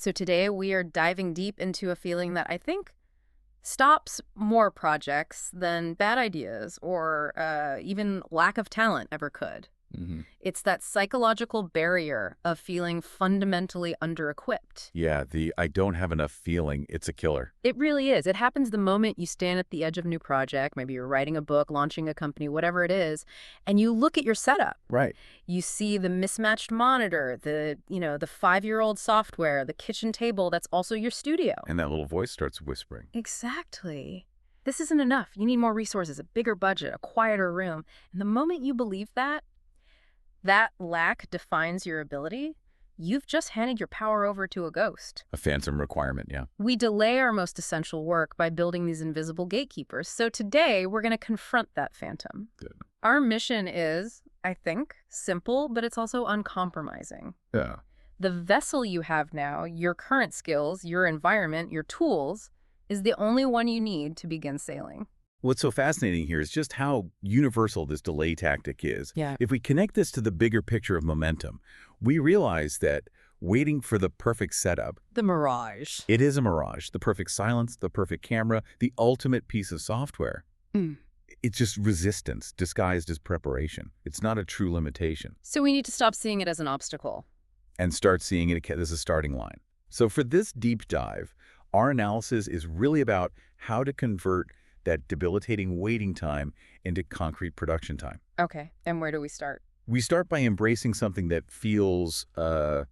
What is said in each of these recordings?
So today we are diving deep into a feeling that I think stops more projects than bad ideas or even lack of talent ever could. Hmm. It's that psychological barrier of feeling fundamentally under-equipped. Yeah, the I don't have enough feeling, it's a killer. It really is. It happens the moment you stand at the edge of a new project, maybe you're writing a book, launching a company, whatever it is, and you look at your setup. Right. You see the mismatched monitor, the 5-year-old software, the kitchen table that's also your studio. And that little voice starts whispering. Exactly. This isn't enough. You need more resources, a bigger budget, a quieter room. And the moment you believe that lack defines your ability, you've just handed your power over to a ghost. A phantom requirement, yeah. We delay our most essential work by building these invisible gatekeepers. So today, we're going to confront that phantom. Good. Our mission is, I think, simple, but it's also uncompromising. Yeah. The vessel you have now, your current skills, your environment, your tools, is the only one you need to begin sailing. What's so fascinating here is just how universal this delay tactic is. Yeah. If we connect this to the bigger picture of momentum, we realize that waiting for the perfect setup, The mirage. it is a mirage. The perfect silence, the perfect camera, the ultimate piece of software. Mm. It's just resistance disguised as preparation. It's not a true limitation. So we need to stop seeing it as an obstacle. And start seeing it as a starting line. So for this deep dive, our analysis is really about how to convert that debilitating waiting time into concrete production time. Okay, and where do we start? We start by embracing something that feels a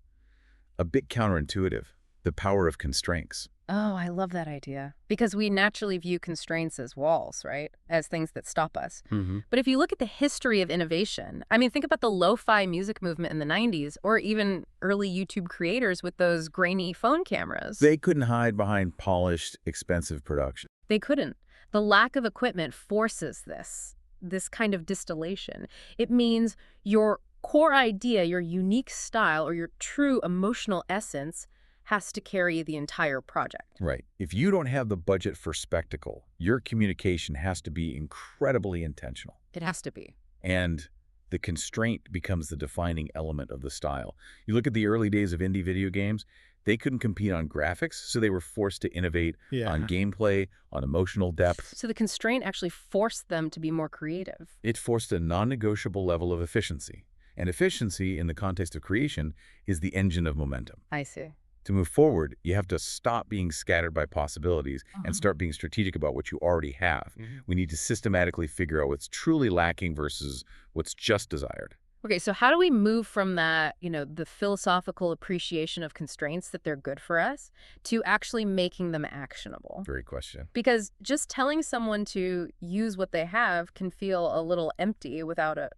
bit counterintuitive, the power of constraints. Oh, I love that idea. Because we naturally view constraints as walls, right? As things that stop us. Mm-hmm. But if you look at the history of innovation, I mean, think about the lo-fi music movement in the 90s, or even early YouTube creators with those grainy phone cameras. They couldn't hide behind polished, expensive production. They couldn't. The lack of equipment forces this kind of distillation. It means your core idea, your unique style, or your true emotional essence has to carry the entire project. Right. If you don't have the budget for spectacle, your communication has to be incredibly intentional. It has to be. And the constraint becomes the defining element of the style. You look at the early days of indie video games, they couldn't compete on graphics, so they were forced to innovate on gameplay, on emotional depth. So the constraint actually forced them to be more creative. It forced a non-negotiable level of efficiency. And efficiency, in the context of creation, is the engine of momentum. I see. To move forward, you have to stop being scattered by possibilities and start being strategic about what you already have. We need to systematically figure out what's truly lacking versus what's just desired. Okay, so how do we move from that, the philosophical appreciation of constraints that they're good for us to actually making them actionable? Very question. Because just telling someone to use what they have can feel a little empty without a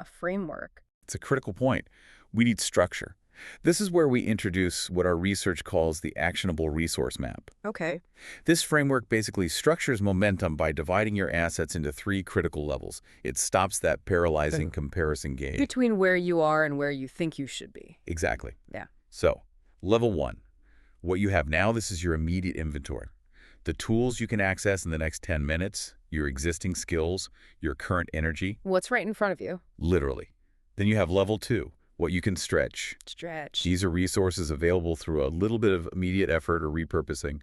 framework. It's a critical point. We need structure. This is where we introduce what our research calls the actionable resource map. Okay. This framework basically structures momentum by dividing your assets into 3 critical levels. It stops that paralyzing comparison game. Between where you are and where you think you should be. Exactly. Yeah. So, level 1. What you have now, this is your immediate inventory. The tools you can access in the next 10 minutes, your existing skills, your current energy. What's right in front of you? Literally. Then you have level 2. What you can stretch. These are resources available through a little bit of immediate effort or repurposing.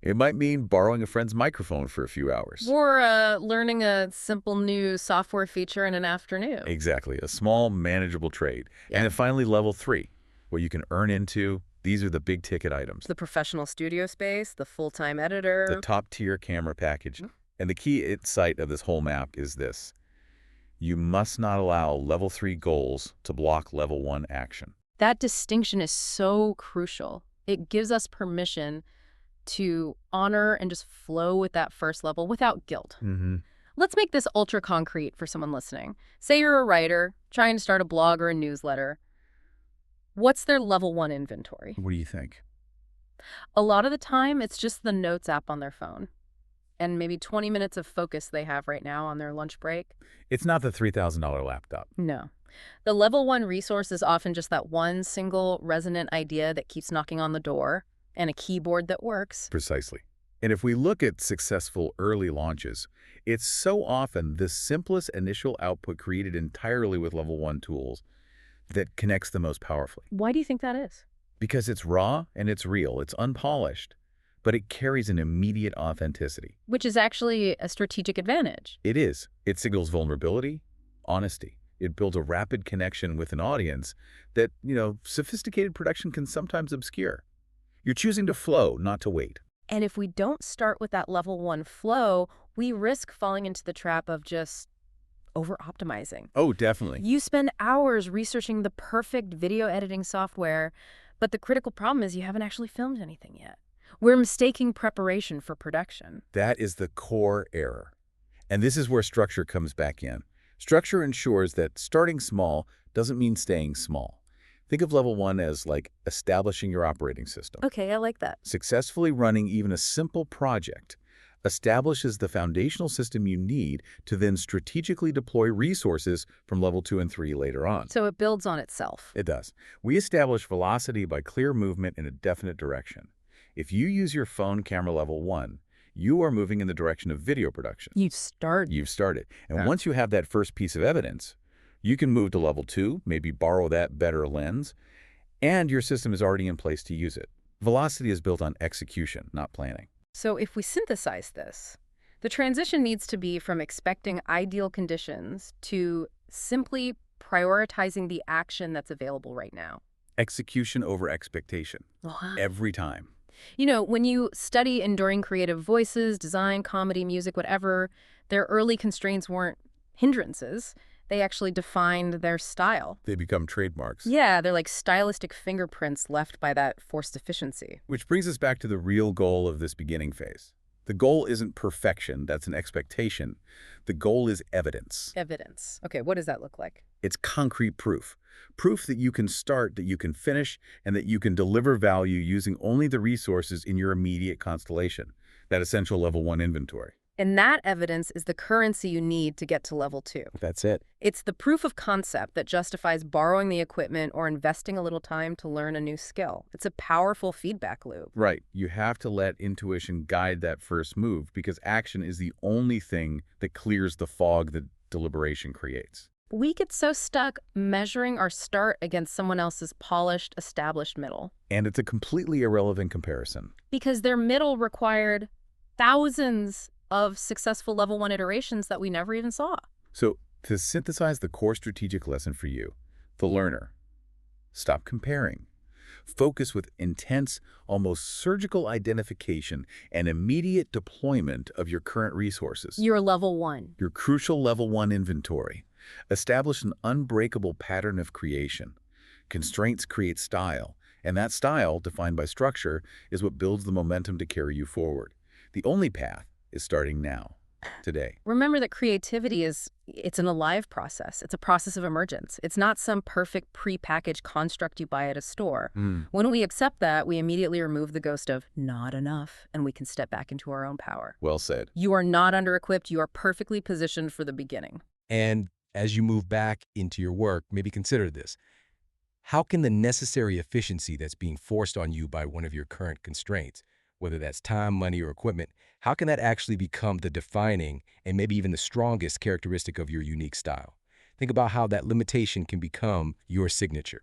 It might mean borrowing a friend's microphone for a few hours. Or learning a simple new software feature in an afternoon. Exactly. A small, manageable trade. Yeah. And then finally, level 3, what you can earn into. These are the big-ticket items. The professional studio space, the full-time editor. The top-tier camera package. And the key insight of this whole map is this. You must not allow level 3 goals to block level 1 action. That distinction is so crucial. It gives us permission to honor and just flow with that first level without guilt. Let's make this ultra concrete for someone listening. Say you're a writer trying to start a blog or a newsletter. What's their level 1 inventory? What do you think? A lot of the time, it's just the notes app on their phone. And maybe 20 minutes of focus they have right now on their lunch break. It's not the $3,000 laptop. No. The level 1 resource is often just that one single resonant idea that keeps knocking on the door and a keyboard that works. Precisely. And if we look at successful early launches, it's so often the simplest initial output created entirely with level 1 tools that connects the most powerfully. Why do you think that is? Because it's raw and it's real, it's unpolished, but it carries an immediate authenticity. Which is actually a strategic advantage. It is. It signals vulnerability, honesty. It builds a rapid connection with an audience that, sophisticated production can sometimes obscure. You're choosing to flow, not to wait. And if we don't start with that level 1 flow, we risk falling into the trap of just over-optimizing. Oh, definitely. You spend hours researching the perfect video editing software, but the critical problem is you haven't actually filmed anything yet. We're mistaking preparation for production. That is the core error. And this is where structure comes back in. Structure ensures that starting small doesn't mean staying small. Think of level 1 as like establishing your operating system. Okay, I like that. Successfully running even a simple project establishes the foundational system you need to then strategically deploy resources from level 2 and 3 later on. So it builds on itself. It does. We establish velocity by clear movement in a definite direction. If you use your phone camera level 1, you are moving in the direction of video production. You've started. And once you have that first piece of evidence, you can move to level 2, maybe borrow that better lens, and your system is already in place to use it. Velocity is built on execution, not planning. So if we synthesize this, the transition needs to be from expecting ideal conditions to simply prioritizing the action that's available right now. Execution over expectation. Wow. Every time. When you study enduring creative voices, design, comedy, music, whatever, their early constraints weren't hindrances. They actually defined their style. They become trademarks. Yeah, they're like stylistic fingerprints left by that forced efficiency. Which brings us back to the real goal of this beginning phase. The goal isn't perfection, that's an expectation. The goal is evidence. Evidence. Okay, what does that look like? It's concrete proof. Proof that you can start, that you can finish, and that you can deliver value using only the resources in your immediate constellation, that essential level 1 inventory. And that evidence is the currency you need to get to level 2. That's it. It's the proof of concept that justifies borrowing the equipment or investing a little time to learn a new skill. It's a powerful feedback loop. Right. You have to let intuition guide that first move because action is the only thing that clears the fog that deliberation creates. We get so stuck measuring our start against someone else's polished, established middle. And it's a completely irrelevant comparison. Because their middle required thousands of successful level 1 iterations that we never even saw. So, to synthesize the core strategic lesson for you, the learner, stop comparing. Focus with intense, almost surgical identification and immediate deployment of your current resources. Your level 1. Your crucial level 1 inventory. Establish an unbreakable pattern of creation. Constraints create style, and that style, defined by structure, is what builds the momentum to carry you forward. The only path is starting now, today. Remember that creativity it's an alive process. It's a process of emergence. It's not some perfect pre-packaged construct you buy at a store. When we accept that, we immediately remove the ghost of not enough, and we can step back into our own power. Well said. You are not under-equipped. You are perfectly positioned for the beginning. And as you move back into your work, maybe consider this. How can the necessary efficiency that's being forced on you by one of your current constraints, whether that's time, money, or equipment, how can that actually become the defining and maybe even the strongest characteristic of your unique style? Think about how that limitation can become your signature.